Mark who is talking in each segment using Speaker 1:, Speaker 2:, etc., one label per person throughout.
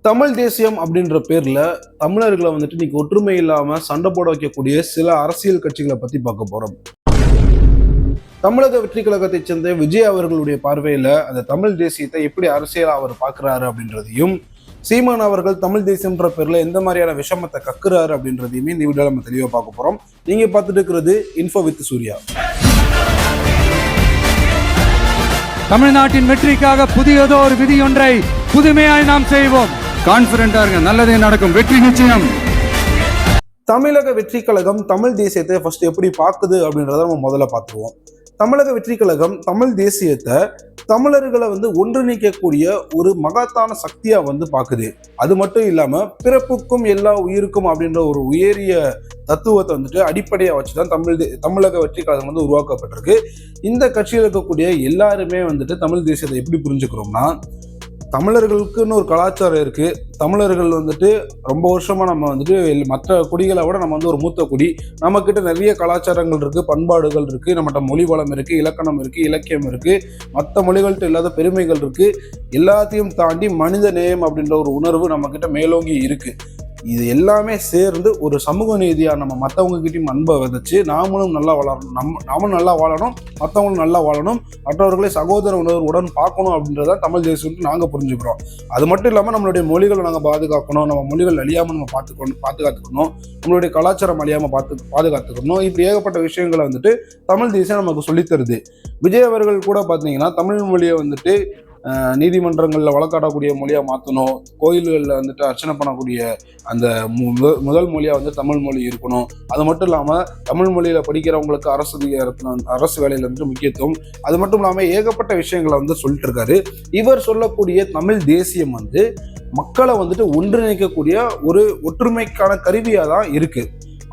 Speaker 1: தமிழ் தேசியம் அப்படின்ற பேர்ல தமிழர்களை வந்துட்டு இன்னைக்கு ஒற்றுமை இல்லாம சண்டை போட வைக்கக்கூடிய சில அரசியல் கட்சிகளை பத்தி பார்க்க போறோம். தமிழக வெற்றி கழகத்தை சேர்ந்த விஜய் அவர்களுடைய பார்வையில அந்த தமிழ் தேசியத்தை எப்படி அரசியலா அவர் பார்க்கிறாரு அப்படின்றதையும், சீமான் அவர்கள் தமிழ் தேசியம்ன்ற பேர்ல எந்த மாதிரியான விஷமத்தை கக்குறாரு அப்படின்றதையுமே இந்த வீடியோல நம்ம தெளிவா பார்க்க போறோம். நீங்க பார்த்துட்டு இருக்கிறது இன்ஃபோ வித் சூர்யா.
Speaker 2: தமிழ்நாட்டின் வெற்றிக்காக புதியதோ ஒரு விதி ஒன்றை புதுமையாய் நாம் செய்வோம். கான்பிடண்டா இருங்க, நல்லதே நடக்கும், வெற்றி நிச்சயம்.
Speaker 1: தமிழக வெற்றி கழகம் தமிழ் தேசியத்தை ஃபர்ஸ்ட் எப்படி பார்க்குது அப்படின்றத நம்ம முதல்ல பார்த்துருவோம். தமிழக வெற்றி கழகம் தமிழ் தேசியத்தை தமிழர்களை ஒன்றிணைக்கக்கூடிய ஒரு மகத்தான சக்தியா பார்க்குது. அது மட்டும் இல்லாம பிறப்புக்கும் எல்லா உயிருக்கும் அப்படின்ற ஒரு உயரிய தத்துவத்தை அடிப்படையா வச்சுதான் தமிழக வெற்றி கழகம் உருவாக்கப்பட்டிருக்கு. இந்த கட்சியில் இருக்கக்கூடிய எல்லாருமே தமிழ் தேசியத்தை எப்படி புரிஞ்சுக்கிறோம்னா, தமிழர்களுக்குன்னு ஒரு கலாச்சாரம் இருக்கு. தமிழர்கள் ரொம்ப வருஷமா நம்ம மற்ற குடிகளை விட நம்ம ஒரு மூத்த குடி. நம்ம கிட்ட நிறைய கலாச்சாரங்கள் இருக்கு, பண்பாடுகள் இருக்கு, நம்மகிட்ட மொழி வளம் இருக்கு, இலக்கணம் இருக்கு, இலக்கியம் இருக்கு, மற்ற மொழிகள்கிட்ட இல்லாத பெருமைகள் இருக்கு. எல்லாத்தையும் தாண்டி மனித நேயம் அப்படின்ற ஒரு உணர்வு நம்ம கிட்ட மேலோங்கி இருக்கு. இது எல்லாமே சேர்ந்து ஒரு சமூக நீதியா நம்ம மற்றவங்க கிட்டையும் அன்பை விதைச்சு நாமளும் நல்லா வளரணும், நாமளும் நல்லா வாழணும், மற்றவங்களும் நல்லா வாழணும், மற்றவர்களை சகோதர உணர்வுடன் பார்க்கணும் அப்படின்றத தமிழ் தேசியம் நாங்கள் புரிஞ்சுக்கிறோம். அது மட்டும் இல்லாமல் நம்மளுடைய மொழிகளை நாங்கள் பாதுகாக்கணும், நம்ம மொழிகள் அழியாமல் நம்ம பாதுகாத்துக்கணும், நம்மளுடைய கலாச்சாரம் அழியாமல் பாதுகாத்துக்கணும். இப்படி ஏகப்பட்ட விஷயங்களை தமிழ் தேசியம் நமக்கு சொல்லித்தருது. விஜய் அவர்கள் கூட பார்த்தீங்கன்னா தமிழ் மொழியை நீதிமன்றங்களில் வழக்காடக்கூடிய மொழியாக மாற்றணும், கோயில்களில் அர்ச்சனை பண்ணக்கூடிய அந்த முதல் மொழியாக தமிழ் மொழி இருக்கணும். அது மட்டும் இல்லாமல் தமிழ் மொழியில் படிக்கிறவங்களுக்கு அரசு வேலையில் முக்கியத்துவம். அது மட்டும் இல்லாமல் ஏகப்பட்ட விஷயங்களை சொல்லிட்டு இருக்காரு. இவர் சொல்லக்கூடிய தமிழ் தேசியம் மக்களை ஒன்றிணைக்கக்கூடிய ஒரு ஒற்றுமைக்கான கருவியாக தான் இருக்கு.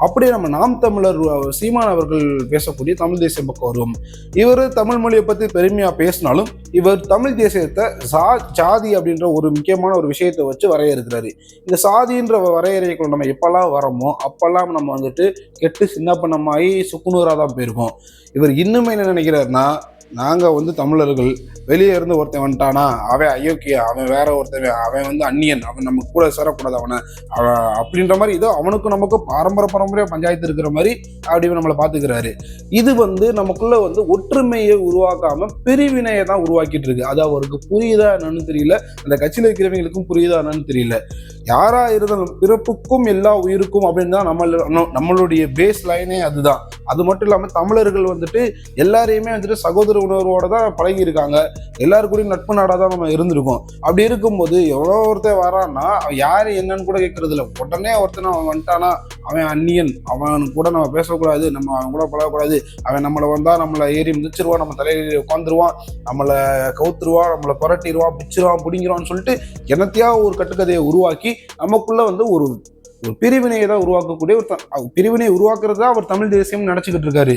Speaker 1: அப்படியே நம்ம நாம் தமிழர் சீமான் அவர்கள் பேசக்கூடிய தமிழ் தேசியம் பக்கம் வருவோம். இவர் தமிழ் மொழியை பற்றி பெருமையா பேசினாலும் இவர் தமிழ் தேசியத்தை சாதி அப்படின்ற ஒரு முக்கியமான ஒரு விஷயத்தை வச்சு வரையறுக்கிறாரு. இந்த சாதின்ற வரையறைக்குள்ள நம்ம எப்பெல்லாம் வரமோ அப்பெல்லாம் நம்ம கெட்டு சின்ன பண்ணமாயி சுக்குநூறாக தான் போயிருக்கோம். இவர் இன்னுமே என்ன நினைக்கிறாருன்னா, நாங்கள் தமிழர்கள் வெளியே இருந்து ஒருத்தன் வந்துட்டானா அவன் அயோக்கியா, அவன் வேற ஒருத்தன், அவன் அந்நியன், அவன் நம்ம கூட சேரக்கூடாது, அவன் அப்படின்ற மாதிரி ஏதோ அவனுக்கும் நமக்கு பாரம்பரியா பஞ்சாயத்து இருக்கிற மாதிரி அப்படி நம்மளை பார்த்துக்கிறாரு. இது நமக்குள்ள ஒற்றுமையை உருவாக்காம பிரிவினையை தான் உருவாக்கிட்டு இருக்கு. அது அவருக்கு புரியுதா என்னன்னு தெரியல, அந்த கட்சியில் இருக்கிறவங்களுக்கும் புரியுதா என்னன்னு தெரியல. யாரா இருந்தாலும் பிறப்புக்கும் எல்லா உயிருக்கும் அப்படின்னு தான் நம்மளுடைய பேஸ் லைனே அதுதான். அது மட்டும் இல்லாம தமிழர்கள் எல்லாரையுமே சகோதர உணர்வோட தான் பழகி இருக்காங்க. எல்லாருக்கூடையும் நட்பு நாடாக தான் நம்ம இருந்திருக்கோம். அப்படி இருக்கும்போது எவ்வளோ ஒருத்தர் வரான்னா யாரு என்னன்னு கூட கேட்கறது இல்லை. உடனே ஒருத்தன் அவன் வந்துட்டானா அவன் அந்நியன், அவன் கூட நம்ம பேசக்கூடாது, நம்ம அவன் கூட பழகக்கூடாது, அவன் நம்மளை நம்மளை ஏறி மிதிச்சிருவான், நம்ம தலையில உட்காந்துருவான், நம்மளை கவுத்துருவான், நம்மளை புரட்டிடுவான், பிச்சிருவான், பிடிங்கிறவான்னு சொல்லிட்டு என்னத்தையா ஒரு கட்டுக்கதையை உருவாக்கி நமக்குள்ள ஒரு பிரிவினையை தான் உருவாக்கக்கூடிய ஒரு பிரிவினை உருவாக்குறதா அவர் தமிழ் தேசியம் நினைச்சுக்கிட்டு இருக்காரு.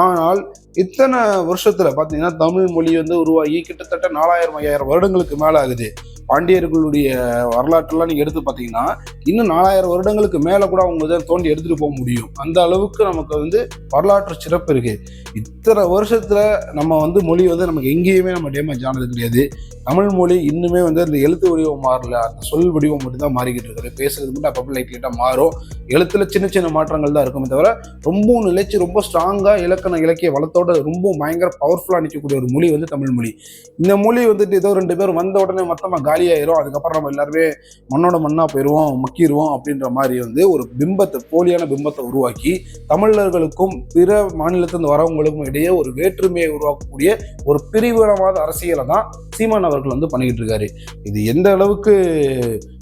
Speaker 1: ஆனால் இத்தனை வருஷத்துல பாத்தீங்கன்னா தமிழ் மொழி உருவாகி கிட்டத்தட்ட 4000-5000 வருடங்களுக்கு மேல ஆகுது. பாண்டியர்களுடைய வரலாற்றெல்லாம் நீங்க எடுத்து பார்த்தீங்கன்னா இன்னும் 4000 வருடங்களுக்கு மேல கூட அவங்க தோண்டி எடுத்துட்டு போக முடியும். அந்த அளவுக்கு நமக்கு வரலாற்று சிறப்பு இருக்கு. இத்தனை வருஷத்துல நம்ம மொழி நமக்கு எங்கேயுமே நம்ம டேமேஜ் ஆனது கிடையாது. தமிழ் மொழி இன்னுமே அந்த எழுத்து வடிவம் மாறல, அந்த சொல் வடிவம் மட்டும் தான் மாறிக்கிட்டு இருக்காரு. பேசுறது மட்டும் அப்பப்போ லைட்டா மாறும், எழுத்துல சின்ன சின்ன மாற்றங்கள் தான் இருக்குமே தவிர ரொம்பவும் நிலைச்சு ரொம்ப ஸ்ட்ராங்கா இலக்கிய வளத்தோட ரொம்ப பயங்கர பவர்ஃபுல்லா நிற்கக்கூடிய ஒரு மொழி தமிழ் மொழி. இந்த மொழி ஏதோ 2 பேர் வந்த உடனே மொத்தமா காலியாயிரும், அதுக்கப்புறம் நம்ம எல்லாருமே மண்ணோட மண்ணா போயிடுவோம், மக்கிடுவோம் அப்படின்ற மாதிரி ஒரு பிம்பத்தை, போலியான பிம்பத்தை உருவாக்கி தமிழர்களுக்கும் பிற மாநிலத்திலிருந்து வரவங்களுக்கும் இடையே ஒரு வேற்றுமையை உருவாக்கக்கூடிய ஒரு பிரிவினவாத அரசியலை தான் சீமான் அவர்கள் பண்ணிக்கிட்டு இருக்காரு. இது எந்த அளவுக்கு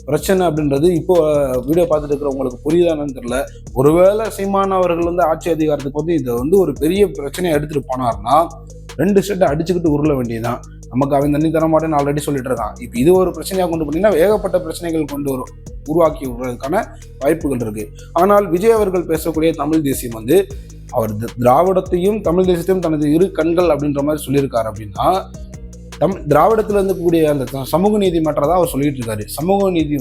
Speaker 1: பிரச்சனை அப்படின்றது இப்போ வீடியோ பார்த்துட்டு இருக்கிறவங்களுக்கு புரியுதானு தெரியல. ஒருவேளை சீமான் அவர்கள் ஆட்சி அதிகாரத்துக்கு இதை ஒரு பெரிய பிரச்சனையை எடுத்துட்டு போனார்னா 2 ஸ்டேட்டை அடிச்சுக்கிட்டு உருள வேண்டியதுதான். நமக்கு அவன் தண்ணி தர மாட்டேன்னு ஆல்ரெடி சொல்லிட்டு இருக்கான். இப்போ இது ஒரு பிரச்சனையாக கொண்டு போனீங்கன்னா ஏகப்பட்ட பிரச்சனைகள் உருவாக்கி விடுறதுக்கான வாய்ப்புகள் இருக்கு. ஆனால் விஜய் அவர்கள் பேசக்கூடிய தமிழ் தேசியம் அவர் திராவிடத்தையும் தமிழ் தேசியத்தையும் தனது இரு கண்கள் அப்படின்ற மாதிரி சொல்லியிருக்காரு. அப்படின்னா திராவிடத்தில் இருக்கக்கூடிய அந்த சமூக நீதி மாற்றதான் அவர் சொல்லிட்டு இருக்காரு. சமூக நீதி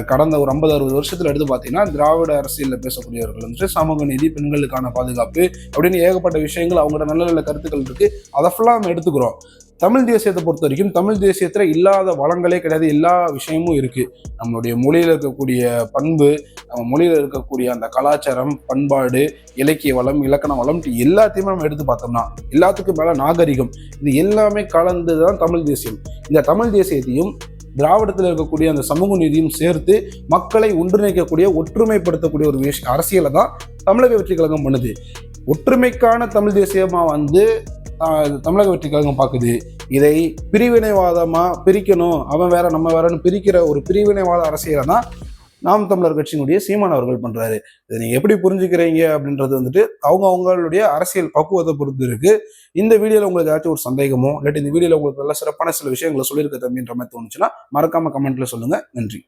Speaker 1: கடந்த ஒரு 50-60 வருஷத்துல எடுத்து பார்த்தீங்கன்னா திராவிட அரசியலில் பேசக்கூடியவர்கள் சமூக நீதி, பெண்களுக்கான பாதுகாப்பு அப்படின்னு ஏகப்பட்ட விஷயங்கள் அவங்களோட நல்ல நல்ல கருத்துக்கள் இருக்கு. அதை ஃபுல்லாக நம்ம எடுத்துக்கிறோம். தமிழ் தேசியத்தை பொறுத்த வரைக்கும் தமிழ் தேசியத்துல இல்லாத வளங்களே கிடையாது, எல்லா விஷயமும் இருக்கு. நம்மளுடைய மொழியில இருக்கக்கூடிய பண்பு, நம்ம மொழியில இருக்கக்கூடிய அந்த கலாச்சாரம், பண்பாடு, இலக்கிய வளம், இலக்கண வளம் எல்லாத்தையுமே நம்ம எடுத்து பார்த்தோம்னா எல்லாத்துக்கும் மேல நாகரிகம், இது எல்லாமே கலந்துதான் தமிழ் தேசியம். இந்த தமிழ் தேசியத்தையும் திராவிடத்தில் இருக்கக்கூடிய அந்த சமூக நீதியும் சேர்த்து மக்களை ஒன்றிணைக்கக்கூடிய, ஒற்றுமைப்படுத்தக்கூடிய ஒரு அரசியலை தான் தமிழக வெற்றி கழகம் பண்ணுது. ஒற்றுமைக்கான தமிழ் தேசியமா வந்து தமிழக வெற்றி கழகம் பார்க்குது. இதை பிரிவினைவாதமா பிரிக்கணும், அவன் வேற நம்ம வேறன்னு பிரிக்கிற ஒரு பிரிவினைவாத அரசியலை தான் நாம் தமிழர் கட்சியினுடைய சீமான் அவர்கள் பண்றாரு. இதை நீங்க எப்படி புரிஞ்சுக்கிறீங்க அப்படின்றது வந்துட்டு அவங்களுடைய அரசியல் பக்குவத்தை பொறுத்து இருக்கு. இந்த வீடியோல உங்களுக்கு ஏதாச்சும் ஒரு சந்தேகமோ இல்லாட்டி இந்த வீடியோல உங்களுக்கு நல்ல சிறப்பான சில விஷயங்களை சொல்லியிருக்க தம்பின்ற மாதிரி தோணுச்சுன்னா மறக்காம கமெண்ட்ல சொல்லுங்க. நன்றி.